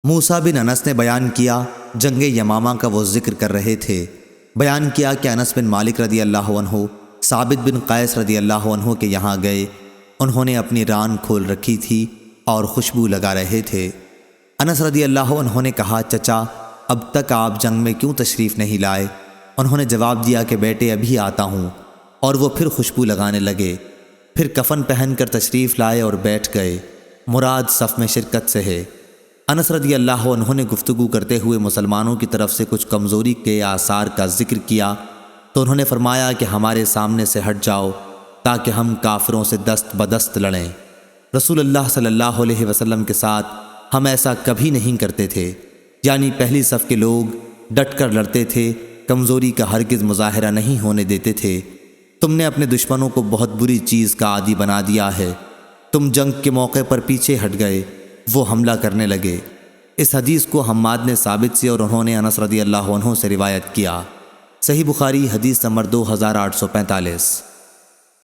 موسیٰ بن انس نے بیان کیا، جنگ یمامہ کا وہ ذکر کر رہے تھے۔ بیان کیا کہ انس بن مالک رضی اللہ عنہ ثابت بن قیس رضی اللہ عنہ کے یہاں گئے۔ انہوں نے اپنی ران کھول رکھی تھی اور خوشبو لگا رہے تھے۔ انس رضی اللہ عنہ نے کہا، چچا اب تک آپ جنگ میں کیوں تشریف نہیں لائے؟ انہوں نے جواب دیا کہ بیٹے ابھی آتا ہوں، اور وہ پھر خوشبو لگانے لگے۔ پھر کفن پہن کر تشریف لائے اور بیٹھ گئے۔ مراد صف میں شرکت سے ہے۔ انس رضی اللہ عنہ نے گفتگو کرتے ہوئے مسلمانوں کی طرف سے کچھ کمزوری کے آثار کا ذکر کیا تو انہوں نے فرمایا کہ ہمارے سامنے سے ہٹ جاؤ تاکہ ہم کافروں سے دست بدست لڑیں۔ رسول اللہ صلی اللہ علیہ وسلم کے ساتھ ہم ایسا کبھی نہیں کرتے تھے، یعنی پہلی صف کے لوگ ڈٹ کر لڑتے تھے، کمزوری کا ہرگز مظاہرہ نہیں ہونے دیتے تھے۔ تم نے اپنے دشمنوں کو بہت بری چیز کا عادی بنا دیا ہے۔ تم جنگ کے موقع پر پیچھے ہٹ گئے، وہ حملہ کرنے لگے۔ اس حدیث کو حماد نے ثابت سے اور انہوں نے انس رضی اللہ عنہ سے روایت کیا۔ صحیح بخاری حدیث نمبر 2845۔